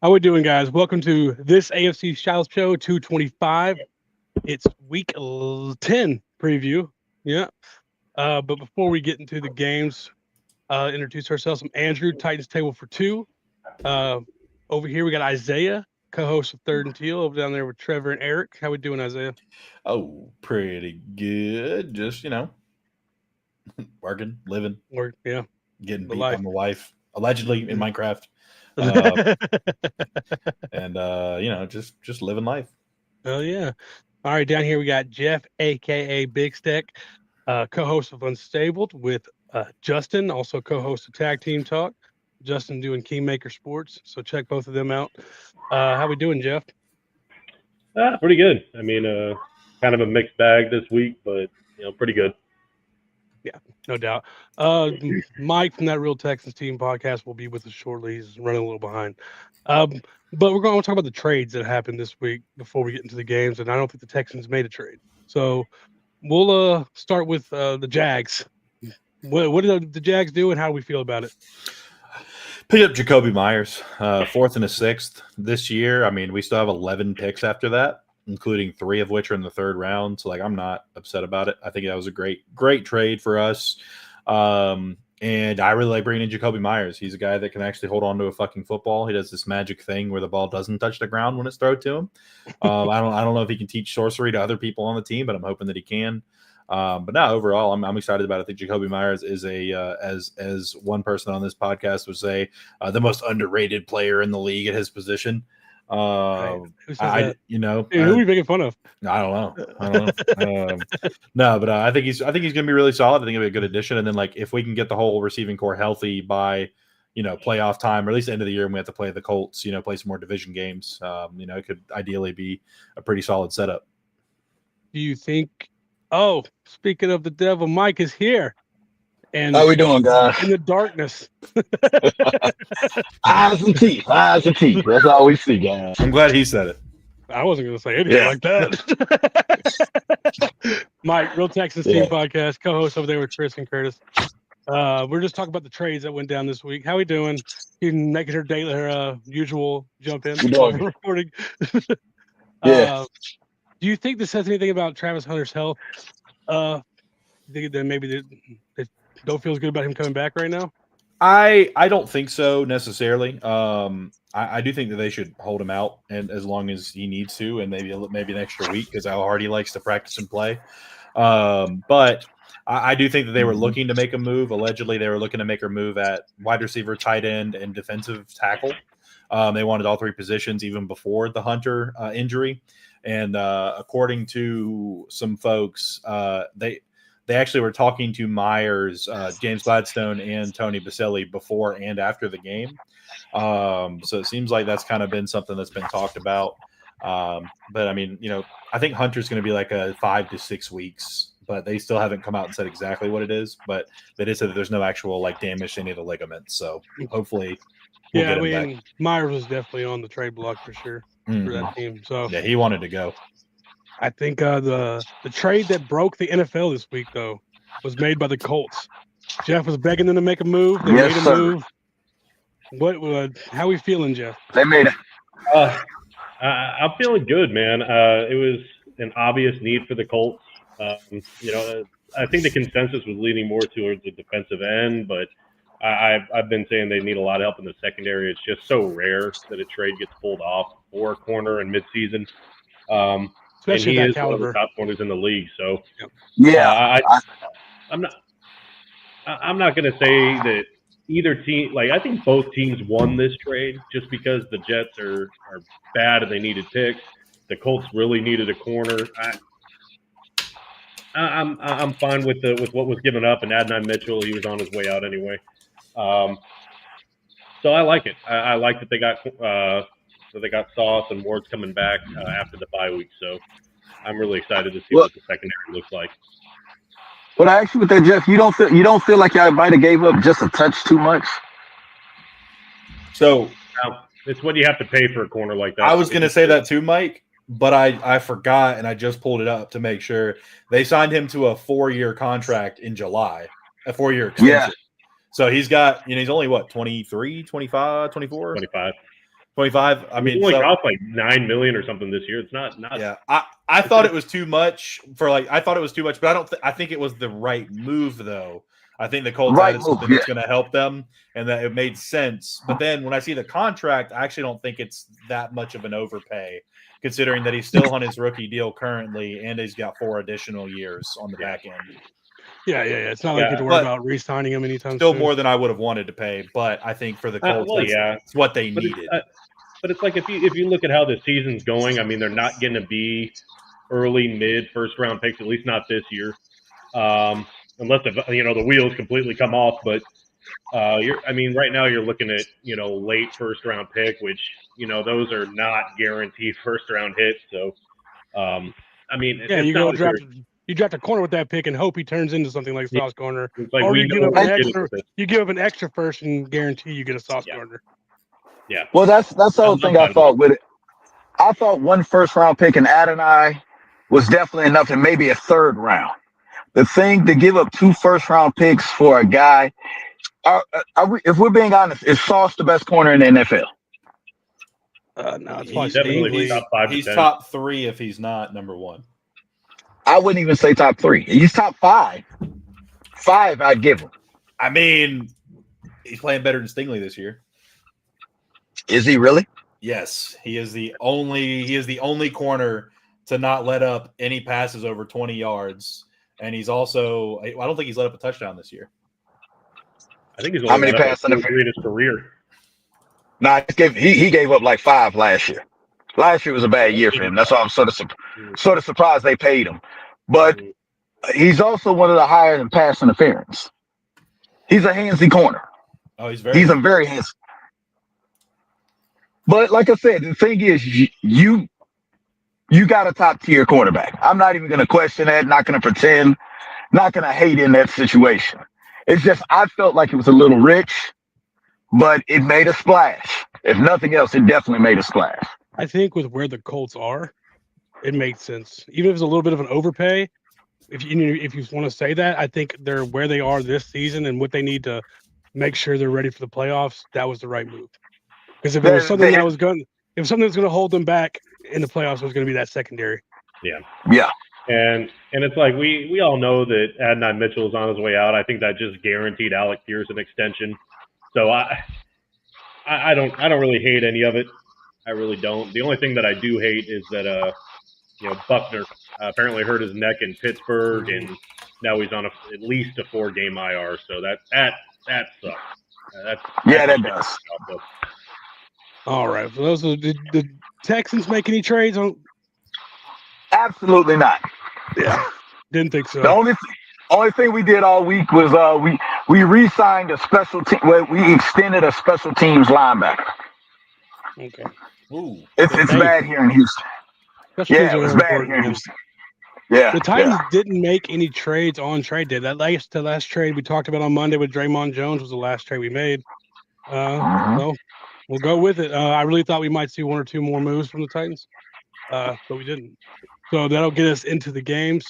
How we doing, guys? Welcome to this AFC South show 225. It's week 10 preview. Yeah. But before we get into the games, introduce ourselves. I'm Andrew, Titans Table for Two. Over here we got Isaiah, co-host of Third and Teal. Over down there with Trevor and Eric. How we doing, Isaiah? Oh, pretty good. Just, working, living, Yeah. getting The beat life. by my wife, allegedly in Minecraft. And just living life. Oh yeah. All right, down here we got Jeff, aka Big Stick, co-host of Unstabled with Justin, also co-host of Tag Team Talk. Justin doing Kingmaker Sports, so check both of them out. How we doing, Jeff? Pretty good. I mean, kind of a mixed bag this week, but pretty good. Yeah, no doubt. Mike from that Real Texans Team podcast will be with us shortly. He's running a little behind. But we're going to talk about the trades that happened this week before we get into the games, and I don't think the Texans made a trade. So we'll start with the Jags. What did the Jags do, and how do we feel about it? Pick up Jacoby Myers, 4th and a 6th this year. I mean, we still have 11 picks after that, including 3 of which are in the 3rd round. So, I'm not upset about it. I think that was a great trade for us. And I really like bringing in Jacoby Myers. He's a guy that can actually hold on to a fucking football. He does this magic thing where the ball doesn't touch the ground when it's thrown to him. I don't know if he can teach sorcery to other people on the team, but I'm hoping that he can. But no, overall, I'm excited about it. I think Jacoby Myers is as one person on this podcast would say, the most underrated player in the league at his position. Who says that? Dude, who are we making fun of? I don't know. No, but I think he's going to be really solid. I think it'll be a good addition. And then if we can get the whole receiving core healthy by playoff time, or at least the end of the year, when we have to play the Colts, play some more division games. It could ideally be a pretty solid setup. Do you think? Oh, speaking of the devil, Mike is here. And how we doing, guys? In the darkness. Eyes and teeth. That's all we see, guys. I'm glad he said it. I wasn't going to say anything like that. Mike, Real Texans Team podcast, co-host over there with Chris and Curtis. We're just talking about the trades that went down this week. How we doing? You can make her daily, her usual jump in. Recording. Yeah. Do you think this says anything about Travis Hunter's health? Think that maybe they don't feel as good about him coming back right now? I don't think so necessarily. I do think that they should hold him out, and as long as he needs to, and maybe an extra week, because how hard he likes to practice and play. But I do think that they were looking to make a move. Allegedly, they were looking to make a move at wide receiver, tight end, and defensive tackle. They wanted all 3 positions even before the Hunter injury. And according to some folks, they actually were talking to Myers, James Gladstone, and Tony Baselli before and after the game. So it seems like that's kind of been something that's been talked about. But I mean, I think Hunter's going to be like a 5 to 6 weeks, but they still haven't come out and said exactly what it is. But they did say that there's no actual damage to any of the ligaments. So hopefully, Myers was definitely on the trade block for sure for that team. So yeah, he wanted to go. I think the trade that broke the NFL this week, though, was made by the Colts. Jeff was begging them to make a move. They made a move. How are we feeling, Jeff? They made it. I'm feeling good, man. It was an obvious need for the Colts. I think the consensus was leaning more towards the defensive end, but I've been saying they need a lot of help in the secondary. It's just so rare that a trade gets pulled off for a corner in midseason. Especially and he that is caliber. one of the top corners in the league. So yeah, I'm not going to say that either team. I think both teams won this trade just because the Jets are bad and they needed picks. The Colts really needed a corner. I'm fine with what was given up, and Adnan Mitchell, he was on his way out anyway. So I like it. I like that they got Sauce and Ward's coming back after the bye week. So I'm really excited to see what the secondary looks like. But actually, with that, Jeff, you don't feel like y'all might have gave up just a touch too much? So it's what you have to pay for a corner like that. I was going to say that too, Mike, but I forgot, and I just pulled it up to make sure. They signed him to a 4-year contract in July, a 4-year extension. Yeah. So he's got, he's only what, 23, 25, 24? 25. 25. I mean, he only cost like $9 million or something this year. It's not. Yeah, I thought it was too much but I think it was the right move though. I think the Colts added something that's going to help them, and that it made sense. But then when I see the contract, I actually don't think it's that much of an overpay, considering that he's still on his rookie deal currently, and he's got 4 additional years on the back end. Yeah. It's not like you have to worry about re-signing him anytime still soon. More than I would have wanted to pay, but I think for the Colts, it's what they needed. But it's like if you look at how the season's going, I mean, they're not going to be early, mid, first-round picks, at least not this year. Unless the wheels completely come off, but right now you're looking at late first round pick, which those are not guaranteed first round hits. So, you draft a corner with that pick and hope he turns into something like Sauce Gardner, like or you give up an extra first and guarantee you get a Sauce Gardner. Yeah. Well, that's the whole thing I thought with it. I thought 1 first round pick in Adonai was definitely enough, and maybe a 3rd round. The thing to give up 2 first round picks for a guy, if we're being honest, is Sauce the best corner in the NFL? No, it's he's definitely top 5. He's top 3 if he's not number 1. I wouldn't even say top 3. He's top 5. 5, I'd give him. I mean, he's playing better than Stingley this year. Is he really? Yes, he is the only corner to not let up any passes over 20 yards. And he's also, I don't think he's let up a touchdown this year. I think he's only how many passes in his career? Nah, he gave up like 5 last year. Last year was a bad year for him. That's why I'm sort of surprised they paid him. But he's also one of the higher in pass interference. He's a handsy corner. Oh, he's a very handsy. But like I said, the thing is, you got a top tier quarterback. I'm not even going to question that. Not going to pretend. Not going to hate in that situation. It's just I felt like it was a little rich, but it made a splash. If nothing else, it definitely made a splash. I think with where the Colts are, it makes sense. Even if it's a little bit of an overpay, if you want to say that, I think they're where they are this season and what they need to make sure they're ready for the playoffs. That was the right move. Because if it was something that was going to hold them back in the playoffs, it was going to be that secondary. Yeah. And it's like we all know that Adonai Mitchell is on his way out. I think that just guaranteed Alec Pierce an extension. So I don't really hate any of it. I really don't. The only thing that I do hate is that Buckner apparently hurt his neck in Pittsburgh, and now he's on at least a 4-game IR. So that sucks. That does. All right. For those, did the Texans make any trades on? Absolutely not. Yeah, didn't think so. The only thing we did all week was we re-signed a special team. Well, we extended a special teams linebacker. Okay. Ooh, it's bad here in Houston. It was bad here in Houston. Yeah. The Titans didn't make any trades on trade day. The last trade we talked about on Monday with Draymond Jones was the last trade we made. Well, we'll go with it. I really thought we might see 1 or 2 more moves from the Titans, but we didn't. So that'll get us into the games.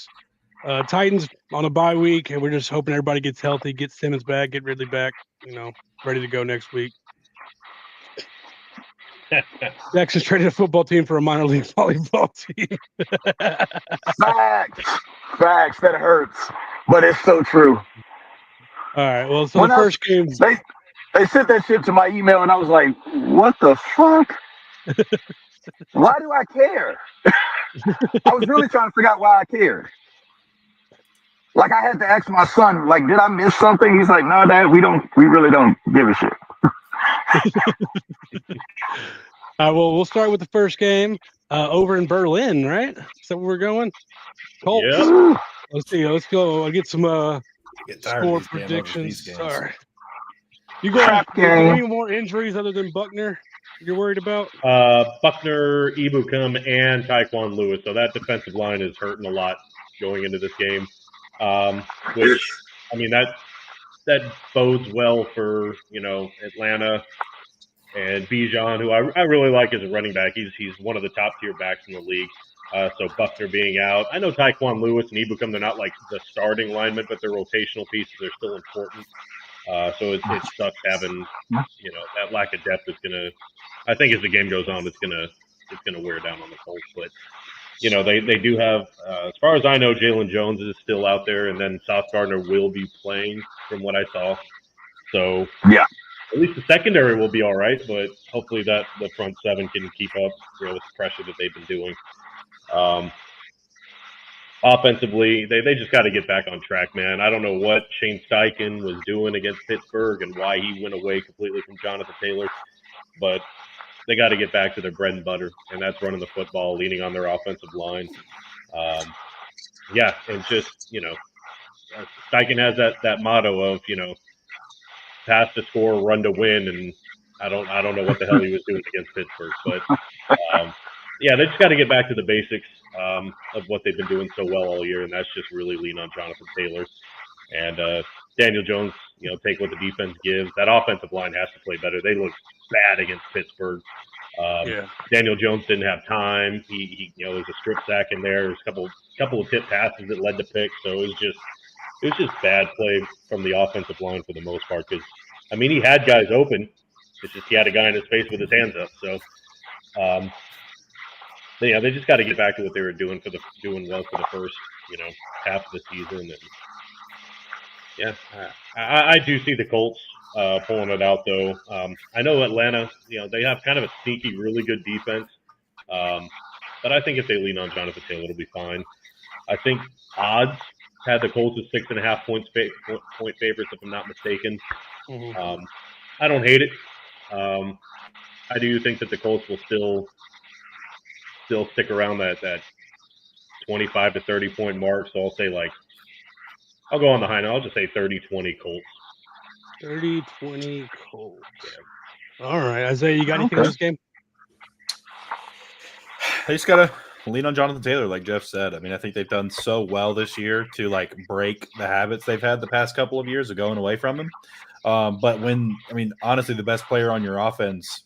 Titans on a bye week, and we're just hoping everybody gets healthy, get Simmons back, get Ridley back, ready to go next week. Texas traded a football team for a minor league volleyball team. Facts. That hurts, but it's so true. All right. Well, so the first game, they sent that shit to my email, and I was like, "What the fuck? Why do I care?" I was really trying to figure out why I cared. Like I had to ask my son, like, "Did I miss something?" He's like, "No, Dad, we really don't give a shit." All right, well, we'll start with the first game over in Berlin, right? Is that where we're going? Colts. Yeah. Let's see. Let's go. I'll get some score predictions. Sorry. You got any more injuries other than Buckner you're worried about? Buckner, Ibukam, and Tyquan Lewis. So that defensive line is hurting a lot going into this game. Which, I mean, that bodes well for, Atlanta and Bijan, who I really like as a running back. He's one of the top tier backs in the league. So Buckner being out. I know Tyquan Lewis and Ibukam, they're not like the starting linemen, but they're rotational pieces. They're still important. So it sucks having, that lack of depth is gonna. I think as the game goes on, it's gonna wear down on the Colts. But they do have, as far as I know, Jalen Jones is still out there, and then Sauce Gardner will be playing from what I saw. So yeah, at least the secondary will be all right, but hopefully that the front seven can keep up with the pressure that they've been doing. Offensively, they just got to get back on track, man. I don't know what Shane Steichen was doing against Pittsburgh and why he went away completely from Jonathan Taylor, but they got to get back to their bread and butter, and that's running the football, leaning on their offensive line. And just, Steichen has that motto of, pass to score, run to win, and I don't know what the hell he was doing against Pittsburgh, but they just got to get back to the basics of what they've been doing so well all year, and that's just really lean on Jonathan Taylor and Daniel Jones. Take what the defense gives. That offensive line has to play better. They look bad against Pittsburgh. Daniel Jones didn't have time. He there's a strip sack in there. There's a couple of tip passes that led to picks. So it was just bad play from the offensive line for the most part. Because he had guys open. It's just he had a guy in his face with his hands up. So. They just got to get back to what they were doing well for the first, half of the season. And I do see the Colts pulling it out though. I know Atlanta, they have kind of a sneaky, really good defense. But I think if they lean on Jonathan Taylor, it'll be fine. I think odds had the Colts as 6.5 point favorites, if I'm not mistaken. Mm-hmm. I don't hate it. I do think that the Colts will still stick around that 25 to 30 point mark. So I'll say I'll go on the high note. I'll just say 30-20 Colts. 30-20 Colts. Yeah. All right, Isaiah, you got anything in this game? They just gotta lean on Jonathan Taylor, like Jeff said. I think they've done so well this year to break the habits they've had the past couple of years of going away from him. But honestly, the best player on your offense,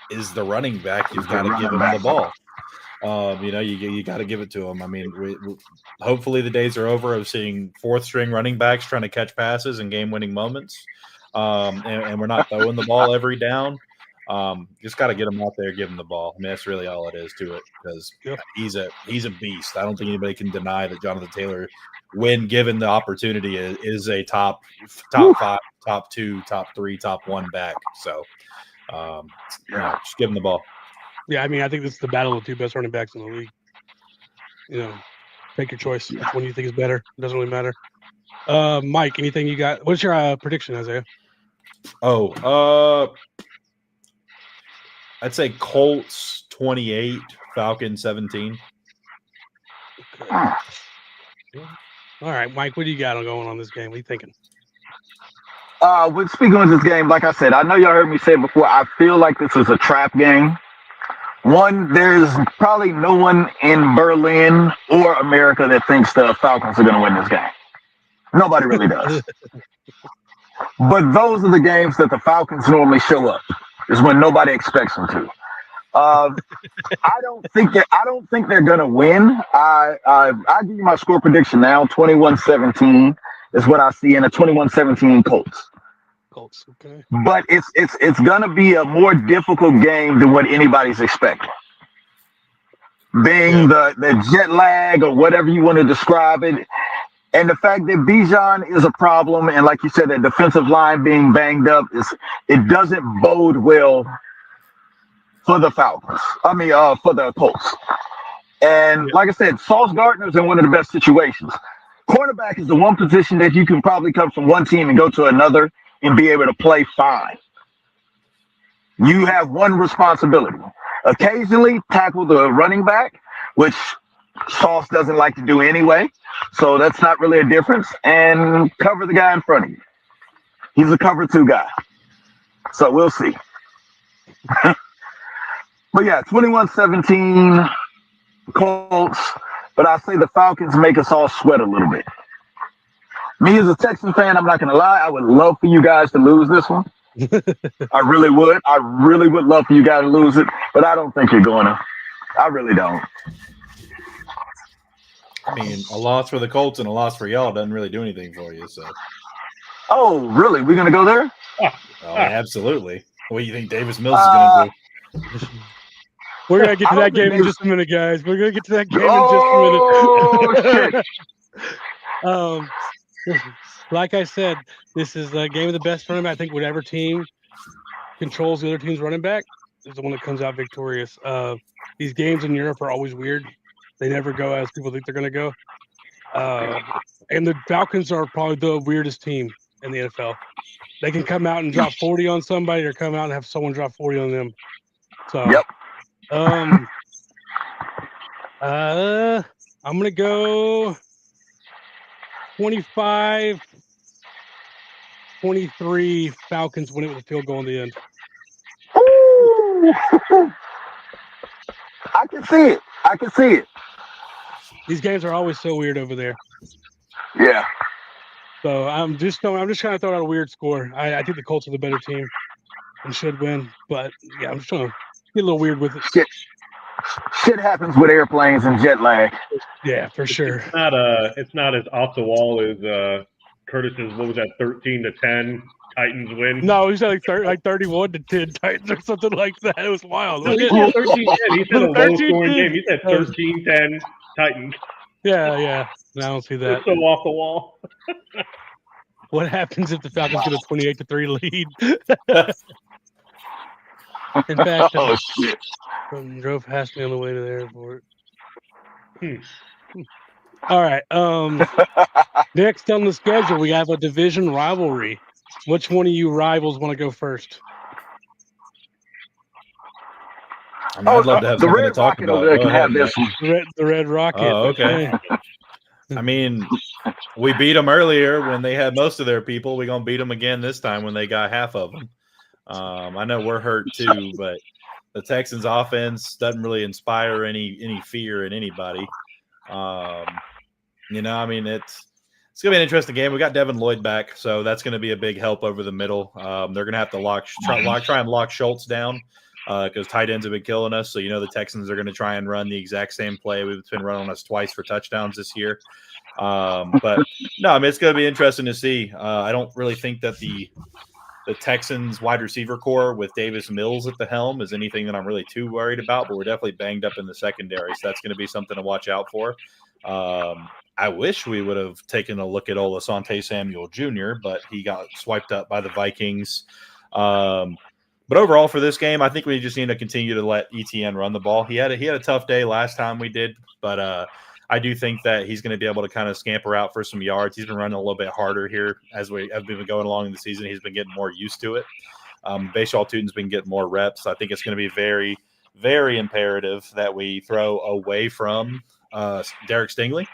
is the running back. You've got to give him the ball. You got to give it to him. Hopefully the days are over of seeing fourth string running backs trying to catch passes and game winning moments. And we're not throwing the ball every down. Just got to get him out there, give him the ball. That's really all it is to it, because he's a beast. I don't think anybody can deny that Jonathan Taylor, when given the opportunity, is a top 5, top 2, top 3, top 1 back. So. Just give him the ball. Yeah, I think this is the battle of the two best running backs in the league. Take your choice. Which one you think is better? It doesn't really matter. Mike, anything you got? What's your prediction, Isaiah? I'd say Colts 28, Falcons 17. Okay. All right, Mike, what do you got going on this game? What are you thinking? With speaking of this game, like I said, I know y'all heard me say it before. I feel like this is a trap game. One, there's probably no one in Berlin or America that thinks the Falcons are going to win this game. Nobody really does. But those are the games that the Falcons normally show up. Is when nobody expects them to. I don't think they're going to win. I give you my score prediction now. 21-17 is what I see in a 21-17 Colts. Okay. But it's going to be a more difficult game than what anybody's expecting. Being the jet lag or whatever you want to describe it. And the fact that Bijan is a problem, and like you said, the defensive line being banged up, it doesn't bode well for the Falcons. For the Colts. And like I said, Sauce Gardner's in one of the best situations. Cornerback is the one position that you can probably come from one team and go to another and be able to play fine. You have one responsibility. Occasionally tackle the running back, which Sauce doesn't like to do anyway. So that's not really a difference. And cover the guy in front of you. He's a cover 2 guy. So we'll see. But yeah, 21-17 Colts. But I say the Falcons make us all sweat a little bit. Me as a Texan fan, I'm not going to lie. I would love for you guys to lose this one. I really would. I really would love for you guys to lose it. But I don't think you're going to. I really don't. A loss for the Colts and a loss for y'all doesn't really do anything for you. So Oh, really? We're gonna go there? Oh, absolutely. What do you think Davis Mills is going to do? We're gonna get I to don't that game think in just a minute, guys. We're gonna get to that game Oh, in just a minute. shit. Like I said, this is a game of the best running back. I think whatever team controls the other team's running back is the one that comes out victorious. These games in Europe are always weird. They never go as people think they're going to go. And the Falcons are probably the weirdest team in the NFL. They can come out and drop 40 on somebody or come out and have someone drop 40 on them. So, Yep. I'm going to go 25-23 Falcons win it with a field goal in the end. Ooh. I can see it. These games are always so weird over there. Yeah. So I'm just trying to throw out a weird score. I think the Colts are the better team and should win, but yeah, I'm just trying to get a little weird with it. Shit happens with airplanes and jet lag. Yeah, for sure. It's not as off the wall as Curtis's. What was that? 13-10 Titans win. No, he said like 31-10 Titans or something like that. It was wild. No, he said 13-10. He said a low scoring game. He said 13-10 Titans. Yeah. No, I don't see that. It's so off the wall. What happens if the Falcons get a 28-3 lead? In fact, drove past me on the way to the airport. All right. Next on the schedule, we have a division rivalry. Which one of you rivals want to go first? I mean, I'd love to have the something Red to talk Rocket about. over there Go can ahead, have this one. The Red Rocket. Oh, okay. I mean, we beat them earlier when they had most of their people. We're going to beat them again this time when they got half of them. I know we're hurt too, but the Texans offense doesn't really inspire any fear in anybody. I mean, it's going to be an interesting game. We got Devin Lloyd back, so that's going to be a big help over the middle. They're going to have to try and lock Schultz down because tight ends have been killing us. So, the Texans are going to try and run the exact same play. We've been running on us twice for touchdowns this year. But no, I mean, it's going to be interesting to see. I don't really think that the Texans wide receiver core with Davis Mills at the helm is anything that I'm really too worried about, but we're definitely banged up in the secondary. So that's going to be something to watch out for. I wish we would have taken a look at Asante Samuel Jr., but he got swiped up by the Vikings. But overall for this game, I think we just need to continue to let ETN run the ball. He had a tough day last time we did, but I do think that he's going to be able to kind of scamper out for some yards. He's been running a little bit harder here as we have been going along in the season. He's been getting more used to it. Bashaw Tutin's been getting more reps. I think it's going to be very, very imperative that we throw away from Derek Stingley.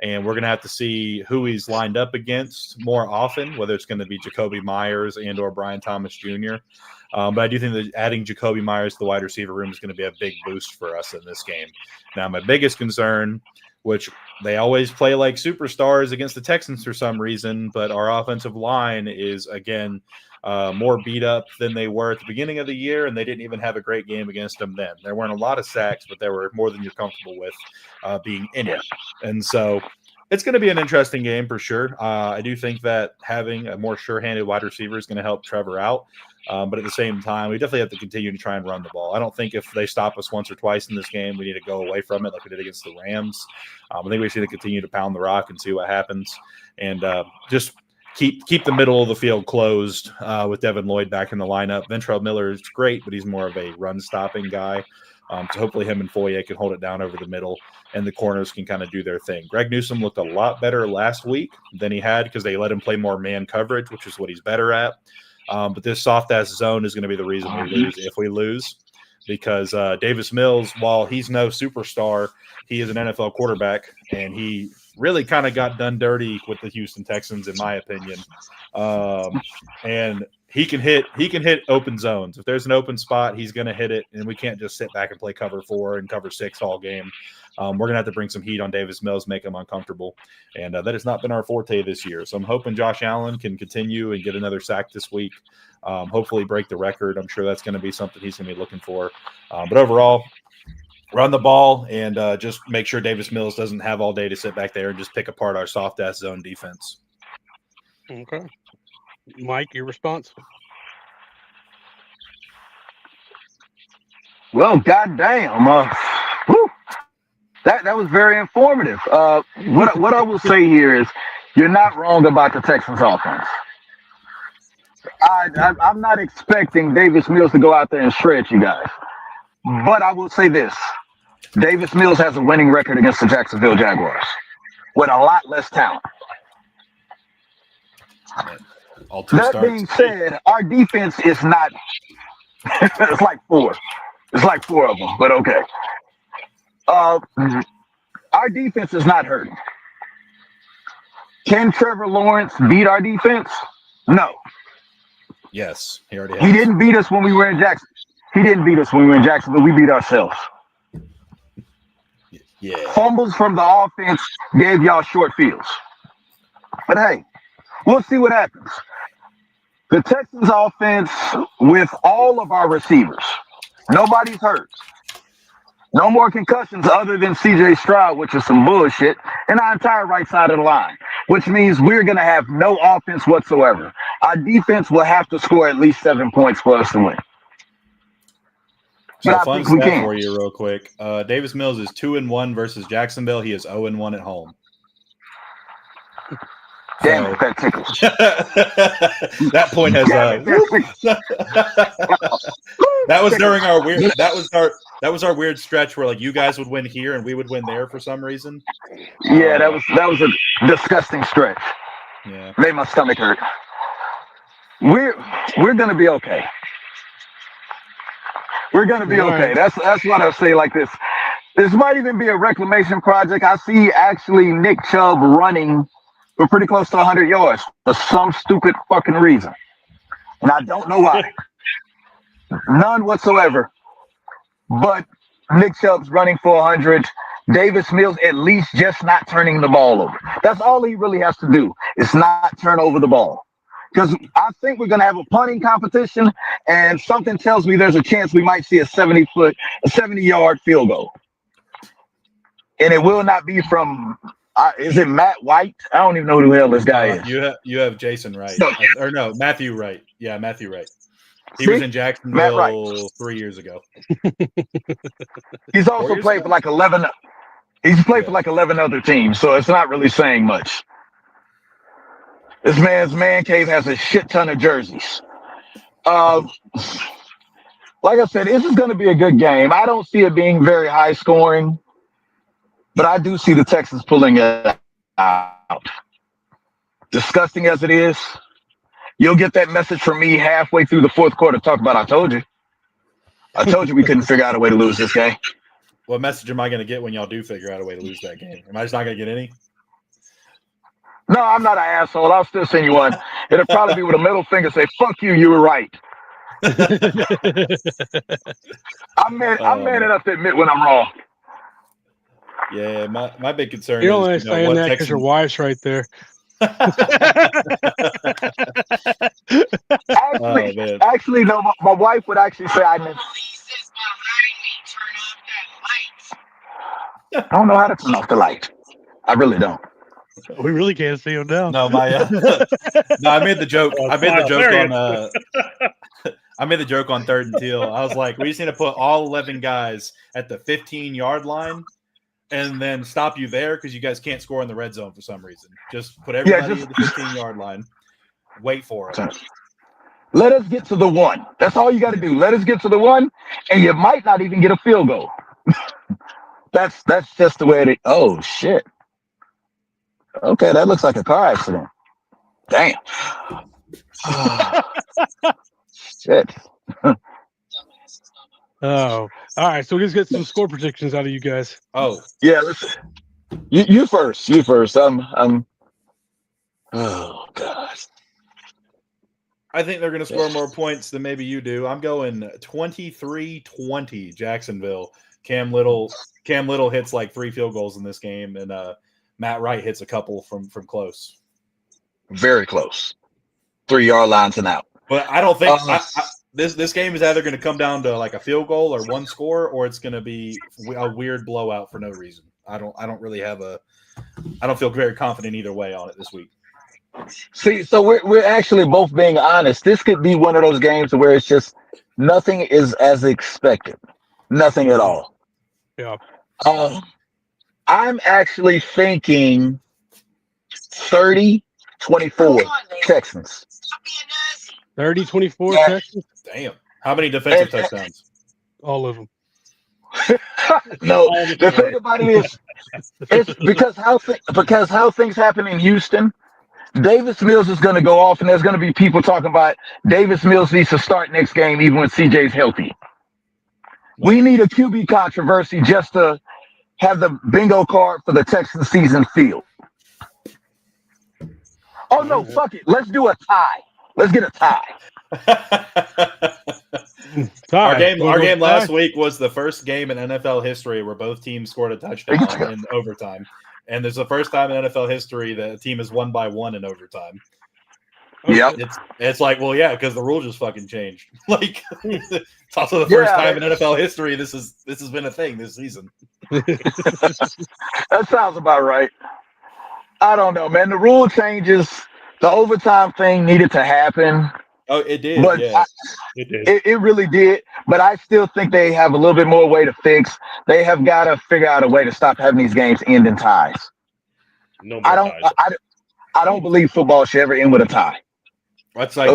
And we're going to have to see who he's lined up against more often, whether it's going to be Jacoby Myers and or Brian Thomas Jr. But I do think that adding Jacoby Myers to the wide receiver room is going to be a big boost for us in this game. Now, my biggest concern, which they always play like superstars against the Texans for some reason, but our offensive line is, again, more beat up than they were at the beginning of the year, and they didn't even have a great game against them then. There weren't a lot of sacks, but there were more than you're comfortable with being in it. And so it's going to be an interesting game for sure. I do think that having a more sure-handed wide receiver is going to help Trevor out. But at the same time, we definitely have to continue to try and run the ball. I don't think if they stop us once or twice in this game, we need to go away from it like we did against the Rams. I think we should continue to pound the rock and see what happens. And just keep the middle of the field closed with Devin Lloyd back in the lineup. Ventrell Miller is great, but he's more of a run-stopping guy. So hopefully him and Foye can hold it down over the middle, and the corners can kind of do their thing. Greg Newsome looked a lot better last week than he had because they let him play more man coverage, which is what he's better at. But this soft-ass zone is going to be the reason we lose if we lose, because Davis Mills, while he's no superstar, he is an NFL quarterback, and he really kind of got done dirty with the Houston Texans, in my opinion. And he can hit open zones. If there's an open spot, he's going to hit it, and we can't just sit back and play cover 4 and cover 6 all game. We're going to have to bring some heat on Davis Mills, make him uncomfortable, and that has not been our forte this year. So I'm hoping Josh Allen can continue and get another sack this week, hopefully break the record. I'm sure that's going to be something he's going to be looking for. But overall, run the ball and just make sure Davis Mills doesn't have all day to sit back there and just pick apart our soft-ass zone defense. Okay. Mike, your response? Well, goddamn. Whew, that was very informative. What I will say here is, you're not wrong about the Texans offense. I'm not expecting Davis Mills to go out there and shred you guys, but I will say this: Davis Mills has a winning record against the Jacksonville Jaguars with a lot less talent. All two That starts. being said, our defense is not. It's like four. It's like four of them, but okay. Our defense is not hurting. Can Trevor Lawrence beat our defense? No. Yes, he already He has. didn't beat us when we were in Jackson. He didn't beat us when we were in Jacksonville. We beat ourselves. Yeah. Fumbles from the offense gave y'all short fields. But hey, we'll see what happens. The Texans offense, with all of our receivers, nobody's hurt. No more concussions other than CJ Stroud, which is some bullshit, and our entire right side of the line, which means we're going to have no offense whatsoever. Our defense will have to score at least 7 points for us to win. So But I fun think we stat can. for you real quick. Davis Mills is 2-1 versus Jacksonville. He is 0-1 at home. Damn it, that tickles. That point has Damn it, that tickles. that was during our weird that was our weird stretch where like you guys would win here and we would win there for some reason. Yeah, that was a disgusting stretch. Yeah. Made my stomach hurt. We're gonna be okay. We're gonna be All okay. right. That's what I'll say like this. This might even be a reclamation project. I see actually Nick Chubb running for pretty close to 100 yards for some stupid fucking reason. And I don't know why. None whatsoever. But Nick Chubb's running for 100. Davis Mills at least just not turning the ball over. That's all he really has to do, is not turn over the ball. Because I think we're going to have a punting competition, and something tells me there's a chance we might see a 70-yard field goal. And it will not be from, is it Matt White? I don't even know who the hell this guy is. You have Jason Wright. Or no, Matthew Wright. Yeah, Matthew Wright. He See? was in Jacksonville Wright. 3 years ago. He's also played for like 11. He's played for like 11 other teams, so it's not really saying much. This man's man cave has a shit ton of jerseys. Like I said, this is going to be a good game. I don't see it being very high scoring, but I do see the Texans pulling it out. Disgusting as it is, you'll get that message from me halfway through the fourth quarter. Talk about, I told you we couldn't figure out a way to lose this game. What message am I going to get when y'all do figure out a way to lose that game? Am I just not going to get any? No, I'm not an asshole. I'll still send you one. It'll probably be with a middle finger, say, fuck you, you were right. I'm man enough to admit when I'm wrong. Yeah, my big concern You're is only saying that because your wife's right there. Actually, no, my wife would actually say I didn't. I don't know how to turn off the light. I really don't. We really can't see him now. No, I made the joke. I made the joke on. I made the joke on third and teal. I was like, we just need to put all 11 guys at the 15-yard line, and then stop you there because you guys can't score in the red zone for some reason. Just put everybody at the 15-yard line. Wait for it. Let us get to the one. That's all you got to do. Let us get to the one, and you might not even get a field goal. That's just the way it is. Oh shit. Okay, that looks like a car accident. Damn. Shit. Oh, all right. So we just get some score predictions out of you guys. Oh, yeah. Listen, you first. You first. I'm. Oh God. I think they're going to score more points than maybe you do. I'm going 23-20 Jacksonville. Cam Little hits like 3 field goals in this game, and Matt Wright hits a couple from close. Very close. 3-yard lines and out. But I don't think this game is either going to come down to like a field goal or one score, or it's going to be a weird blowout for no reason. I don't really have I don't feel very confident either way on it this week. See, so we're actually both being honest. This could be one of those games where it's just nothing is as expected, nothing at all. Yeah. Uh, I'm actually thinking 30-24 Texans. 30-24 Yeah. Texans. Damn. How many defensive And- touchdowns? All of them. No, All the the time. thing about it is, it's because how things happen in Houston. Davis Mills is going to go off, and there's going to be people talking about Davis Mills needs to start next game even when CJ's healthy. We need a QB controversy just to have the bingo card for the Texans season field. Oh no, fuck it. Let's do a tie. Let's get a tie. Our game Tie. last week was the first game in NFL history where both teams scored a touchdown in overtime. And there's the first time in NFL history that a team has won by 1 in overtime. Yep. It's like, well, yeah, because the rule just fucking changed. Like, it's also the first time in NFL history this has been a thing this season. That sounds about right. I don't know, man. The rule changes. The overtime thing needed to happen. Oh, it did. But Yeah. It did. It really did. But I still think they have a little bit more way to fix. They have got to figure out a way to stop having these games end in ties. No more ties. I don't believe football should ever end with a tie. That's like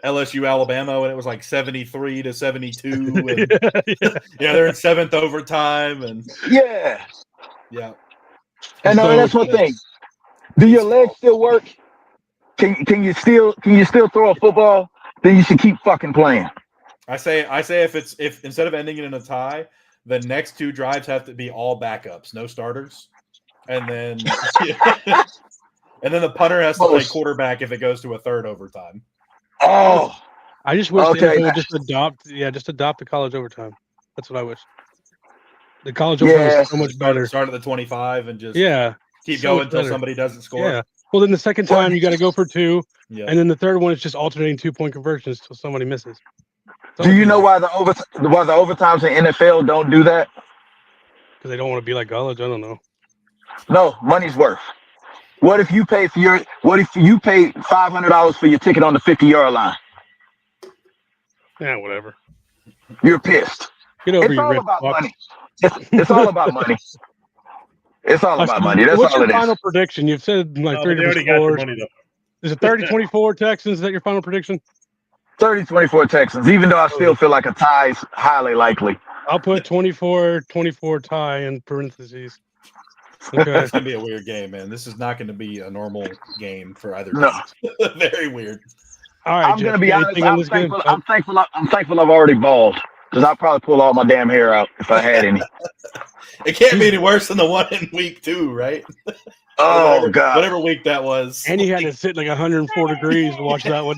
LSU Alabama when it was like 73-72. And, they're in 7th overtime. And yeah. And So- that's one thing. Do your legs still work? Can you still throw a football? Then you should keep fucking playing. I say if instead of ending it in a tie, the next 2 drives have to be all backups, no starters, and then and then the punter has to play quarterback if it goes to a 3rd overtime. Oh, I just wish the Okay. NFL would just adopt the college overtime. That's what I wish. The college overtime is so much better. Start at the 25 and just keep so going much until better. somebody doesn't score. Yeah. Well, then the second time you got to go for 2, Yeah. and then the third one is just alternating 2-point conversions until somebody misses. do you know why the overtimes in NFL don't do that? Because they don't want to be like college. I don't know. No, money's worth. What if you pay $500 for your ticket on the 50-yard line? Yeah, whatever. You're pissed. Get over It's your all rich about fuck. money. It's all about money. It's all about money. That's What's all your it final is. prediction? You've said like No, 3 but they different already got the scores. money though. Is it 30-24 Texans? Is that your final prediction? 30-24 Texans, even though I still feel like a tie is highly likely. I'll put 24-24 tie in parentheses. Okay. It's gonna be a weird game, man. This is not going to be a normal game for either No. team. Very weird. All right, I'm Jeff, gonna be honest. anything on this game? I'm thankful I've already balled because I'll probably pull all my damn hair out if I had any. It can't be any worse than the one in week 2, right? Oh God! Whatever week that was. And you had to sit like 104 degrees to watch that one.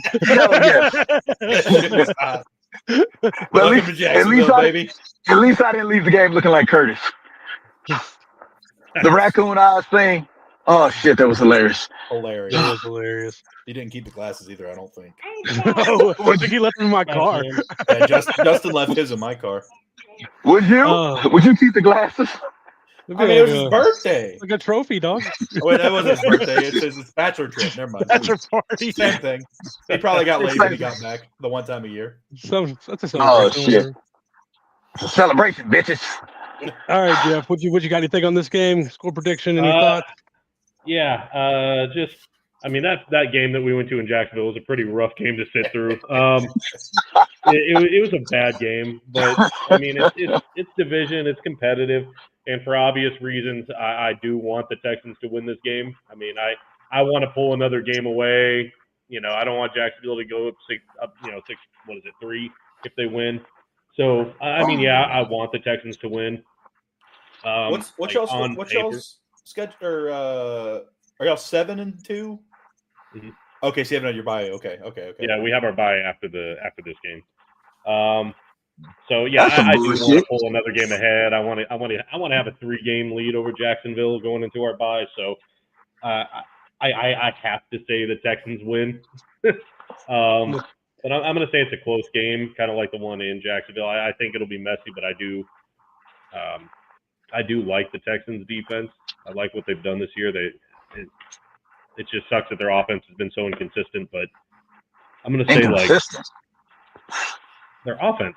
But Welcome to Jacksonville, baby. At least I didn't leave the game looking like Curtis. The raccoon eyes thing. Oh shit, that was hilarious. Hilarious. That was hilarious. He didn't keep the glasses either, I don't think. Oh, I think he left them in my car. Yeah, Justin left his in my car. Would you? Would you keep the glasses? I mean, it was his birthday. Like a trophy, dog. Oh, wait, that wasn't his birthday. It's his bachelor trip. Never mind. Bachelor party. Same thing. He probably got laid when he got back the one time a year. That's a celebration. Oh shit! It's a celebration, bitches. All right, Jeff. What you got? Anything on this game? Score prediction? Any thoughts? Yeah, I mean that game that we went to in Jacksonville was a pretty rough game to sit through. It was a bad game, but I mean it's division, it's competitive, and for obvious reasons, I do want the Texans to win this game. I mean, I want to pull another game away. You know, I don't want Jacksonville to go up 6. What is it, 3 if they win? So I mean, yeah, I want the Texans to win. What's y'all's schedule? Or are y'all 7-2? Mhm. Okay, so you haven't had your bye. Okay. Yeah, we have our bye after this game. So yeah, That's some I do want to bullshit. pull another game ahead. I want to have a 3-game lead over Jacksonville going into our bye. So I have to say the Texans win. But I'm going to say it's a close game, kind of like the one in Jacksonville. I think it'll be messy, but I do like the Texans defense. I like what they've done this year. It just sucks that their offense has been so inconsistent. But I'm going to say Inconsistent. their offense.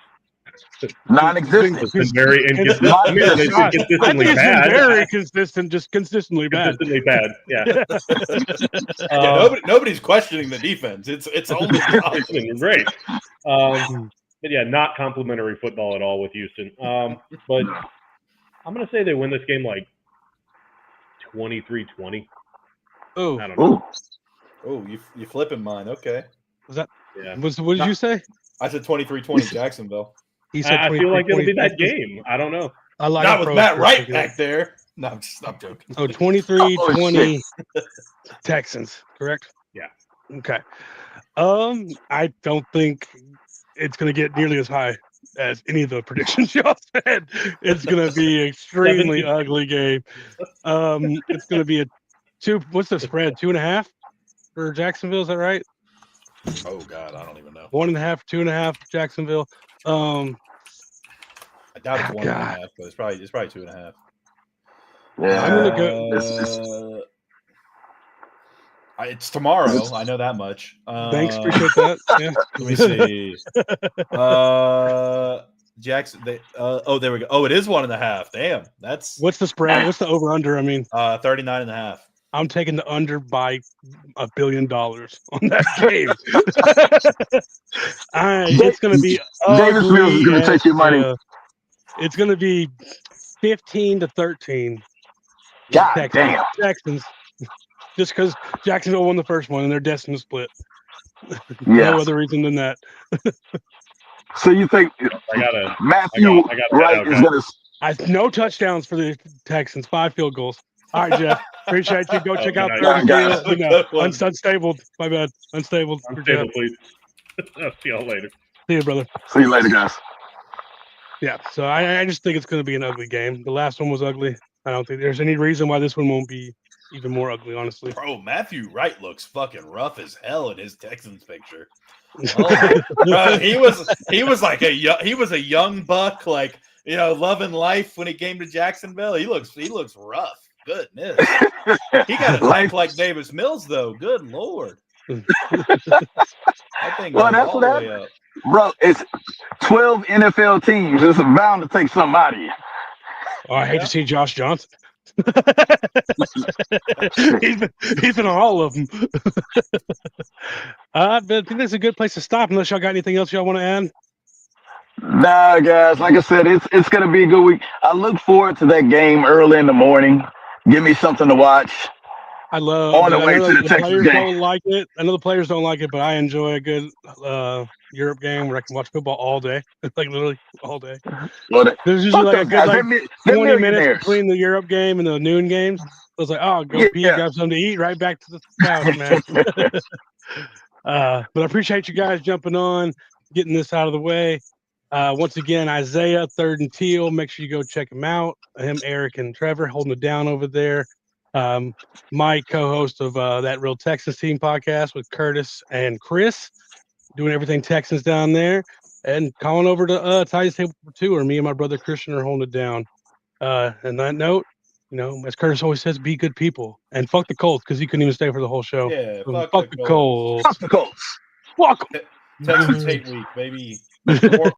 Non-existent. It's been very inconsistent. Not I mean, it's I consistently think it's been bad. very consistent, just consistently bad. Consistently bad. Yeah. Nobody's questioning the defense. It's only the offense. It's been great. But yeah, not complimentary football at all with Houston. But I'm going to say they win this game like 23-20. Oh, I don't know. Oh, you flipping mine? Okay. was that? Yeah. What did you say? I said 23-20 Jacksonville. He said I feel like it'll be that 23. game. I don't know. I like Not it, with bro. Matt Wright back there. No, I'm joking. Oh, 23-20 Texans, correct? Yeah. Okay. I don't think it's going to get nearly as high as any of the predictions y'all said. It's going to be an extremely ugly game. It's going to be a two. What's the spread? 2.5 for Jacksonville. Is that right? Oh God, I don't even know. 1.5, 2.5 Jacksonville. I doubt it's 1.5, but it's probably 2.5. Yeah, I'm gonna go. It's tomorrow. I know that much. Thanks, appreciate that. Yeah. Let me see. Jackson. There we go. Oh, it is 1.5. Damn, that's What's the spread? What's the over under? I mean, 39.5. I'm taking the under by $1 billion on that game. It's going to be Davis Mills is going to take your money. It's going to be 15-13. God damn. Texans. Just because Jacksonville won the first one and they're destined to split. Yeah. No other reason than that. So you think Matthew Wright is going to? No touchdowns for the Texans. 5 field goals. All right, Jeff. Appreciate you. Go check out nice. Unstable. My bad. Unstable. Unstable, please. I'll see y'all later. See you, brother. See you later, guys. Yeah. So I just think it's going to be an ugly game. The last one was ugly. I don't think there's any reason why this one won't be even more ugly, honestly. Bro, Matthew Wright looks fucking rough as hell in his Texans picture. Oh, bro, he was like he was a young buck, like, you know, loving life when he came to Jacksonville. He looks rough. Goodness. He got a life like Davis Mills, though. Good Lord. That thing Well, that's what happened. Bro, it's 12 NFL teams. It's bound to take something out of you. Oh, I hate to see Josh Johnson. he's been on all of them. I think that's a good place to stop unless y'all got anything else y'all want to add. Nah, guys, like I said, it's going to be a good week. I look forward to that game early in the morning. Give me something to watch. I love on the way to the Texas game. Don't like it. I know the players don't like it, but I enjoy a good Europe game where I can watch football all day, like literally all day. Well, there's usually like a good like 20 minutes millionaires between the Europe game and the noon games. So it's like, oh, go pee, grab something to eat, right back to the couch, man. But I appreciate you guys jumping on, getting this out of the way. Once again, Isaiah, 3rd and Teal. Make sure you go check him out. Him, Eric, and Trevor holding it down over there. Mike, co-host of that Real Texans Team podcast with Curtis and Chris, doing everything Texans down there, and calling over to Tidy's Table for 2, where me and my brother Christian are holding it down. And that note, you know, as Curtis always says, be good people and fuck the Colts, because he couldn't even stay for the whole show. Yeah, so fuck the Colts. Fuck the Colts. Fuck them. Texans hate week, baby.